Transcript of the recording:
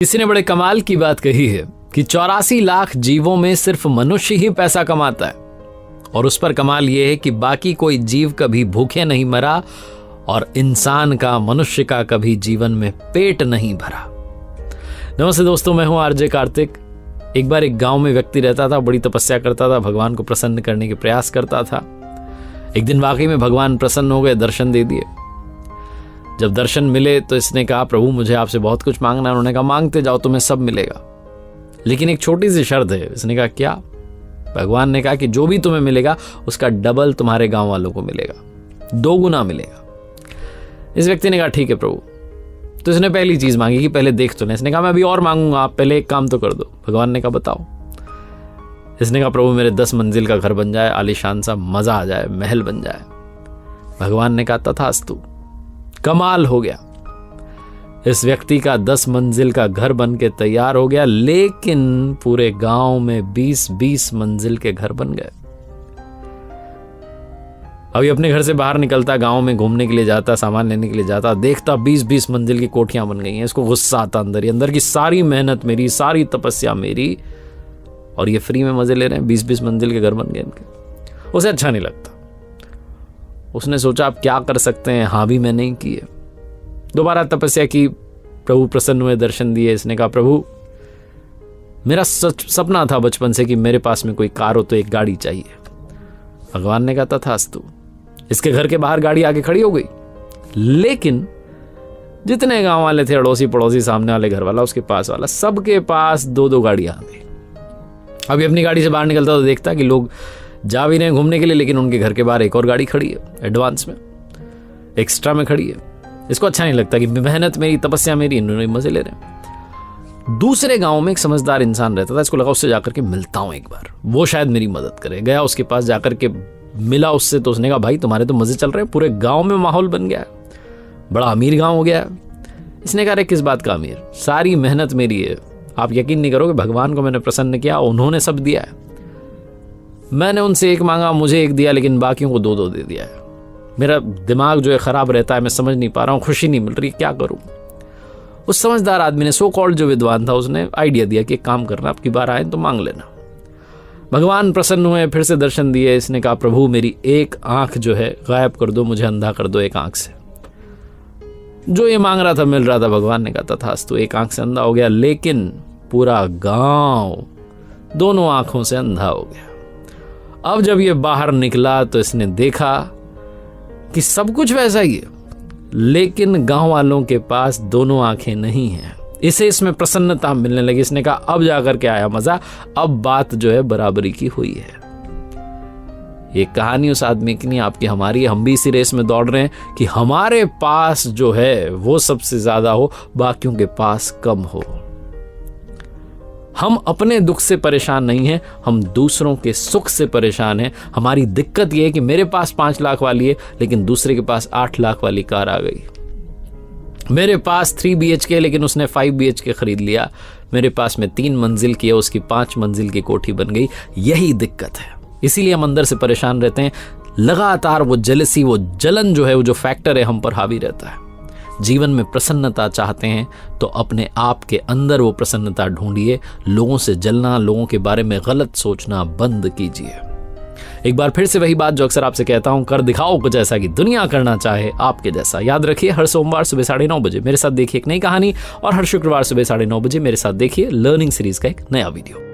किसी ने बड़े कमाल की बात कही है कि 84 लाख जीवों में सिर्फ मनुष्य ही पैसा कमाता है, और उस पर कमाल यह है कि बाकी कोई जीव कभी भूखे नहीं मरा और इंसान का, मनुष्य का कभी जीवन में पेट नहीं भरा। नमस्ते दोस्तों, मैं हूं आरजे कार्तिक। एक बार एक गांव में व्यक्ति रहता था, बड़ी तपस्या करता था, भगवान को प्रसन्न करने के प्रयास करता था। एक दिन वाकई में भगवान प्रसन्न हो गए, दर्शन दे दिए। जब दर्शन मिले तो इसने कहा, प्रभु मुझे आपसे बहुत कुछ मांगना है। उन्होंने कहा, मांगते जाओ, तुम्हें सब मिलेगा, लेकिन एक छोटी सी शर्त है। इसने कहा, क्या? भगवान ने कहा कि जो भी तुम्हें मिलेगा उसका डबल तुम्हारे गांव वालों को मिलेगा, 2 गुना मिलेगा। इस व्यक्ति ने कहा, ठीक है प्रभु। तो इसने पहली चीज मांगी कि पहले देख तो ले। इसने कहा, मैं अभी और मांगूंगा, आप पहले एक काम तो कर दो। भगवान ने कहा, बताओ। इसने कहा, प्रभु मेरे 10 मंजिल का घर बन जाए, आलीशान सा, मजा आ जाए, महल बन जाए। भगवान ने कहा, तथास्तु। कमाल हो गया, इस व्यक्ति का 10 मंजिल का घर बन के तैयार हो गया, लेकिन पूरे गांव में 20-20 मंजिल के घर बन गए। अभी अपने घर से बाहर निकलता, गांव में घूमने के लिए जाता, सामान लेने के लिए जाता, देखता 20-20 मंजिल की कोठियां बन गई हैं। इसको गुस्सा आता अंदर की सारी मेहनत मेरी, सारी तपस्या मेरी, और ये फ्री में मजे ले रहे हैं। 20-20 मंजिल के घर बन गए इनके। उसे अच्छा नहीं लगता। उसने सोचा, आप क्या कर सकते हैं, हाँ भी मैं नहीं किए। दोबारा तपस्या की, प्रभु प्रसन्न हुए, दर्शन दिए। इसने कहा, प्रभु मेरा सपना था बचपन से कि मेरे पास में कोई कार हो तो एक गाड़ी चाहिए। भगवान ने कहा, तथास्तु। इसके घर के बाहर गाड़ी आके खड़ी हो गई, लेकिन जितने गांव वाले थे, अड़ोसी पड़ोसी, सामने वाले घर वाला, उसके पास वाला, सबके पास 2-2 गाड़ियां आ गई। अभी अपनी गाड़ी से बाहर निकलता तो देखता कि लोग जा भी रहे हैं घूमने के लिए, लेकिन उनके घर के बाहर एक और गाड़ी खड़ी है, एडवांस में, एक्स्ट्रा में खड़ी है। इसको अच्छा नहीं लगता कि मेहनत मेरी, तपस्या मेरी, इन्होंने मजे ले रहे हैं। दूसरे गांव में एक समझदार इंसान रहता था। इसको लगा, उससे जाकर के मिलता हूं एक बार, वो शायद मेरी मदद करे। गया उसके पास, जाकर के मिला उससे। तो उसने कहा, भाई तुम्हारे तो मजे चल रहे हैं, पूरे गांव में माहौल बन गया है, बड़ा अमीर गांव हो गया है। इसने कहा, अरे किस बात का अमीर, सारी मेहनत मेरी है। आप यकीन नहीं करोगे, भगवान को मैंने प्रसन्न किया, उन्होंने सब दिया है। मैंने उनसे एक मांगा, मुझे एक दिया, लेकिन बाकियों को 2-2 दे दिया है। मेरा दिमाग जो है खराब रहता है, मैं समझ नहीं पा रहा हूँ, खुशी नहीं मिल रही, क्या करूं। उस समझदार आदमी ने, सो कॉल्ड जो विद्वान था, उसने आइडिया दिया कि एक काम करना, आपकी बार आए तो मांग लेना। भगवान प्रसन्न हुए, फिर से दर्शन दिए। इसने कहा, प्रभु मेरी एक आंख जो है गायब कर दो, मुझे अंधा कर दो एक आंख से। जो ये मांग रहा था मिल रहा था। भगवान ने कहा, तथास्तु। एक आंख से अंधा हो गया, लेकिन पूरा गांव दोनों आंखों से अंधा हो गया। अब जब ये बाहर निकला तो इसने देखा कि सब कुछ वैसा ही है, लेकिन गांव वालों के पास दोनों आंखें नहीं हैं। इसे इसमें प्रसन्नता मिलने लगी। इसने कहा, अब जाकर के आया मजा, अब बात जो है बराबरी की हुई है। ये कहानी उस आदमी की नहीं, आपकी हमारी। हम भी इसी रेस में दौड़ रहे हैं कि हमारे पास जो है वो सबसे ज्यादा हो, बाकियों के पास कम हो। हम अपने दुख से परेशान नहीं हैं, हम दूसरों के सुख से परेशान हैं। हमारी दिक्कत यह है कि मेरे पास 5 लाख वाली है, लेकिन दूसरे के पास 8 लाख वाली कार आ गई। मेरे पास 3 BHK, लेकिन उसने 5 BHK खरीद लिया। मेरे पास में 3 मंजिल की है, उसकी 5 मंजिल की कोठी बन गई। यही दिक्कत है, इसीलिए हम अंदर से परेशान रहते हैं। लगातार वो जेलसी, वो जलन जो है, वो जो फैक्टर है, हम पर हावी रहता है। जीवन में प्रसन्नता चाहते हैं तो अपने आप के अंदर वो प्रसन्नता ढूंढिए। लोगों से जलना, लोगों के बारे में गलत सोचना बंद कीजिए। एक बार फिर से वही बात जो अक्सर आपसे कहता हूं, कर दिखाओ कुछ ऐसा कि दुनिया करना चाहे आपके जैसा। याद रखिए, हर सोमवार सुबह 9:30 बजे मेरे साथ देखिए एक नई कहानी, और हर शुक्रवार सुबह 9:30 बजे मेरे साथ देखिए लर्निंग सीरीज का एक नया वीडियो।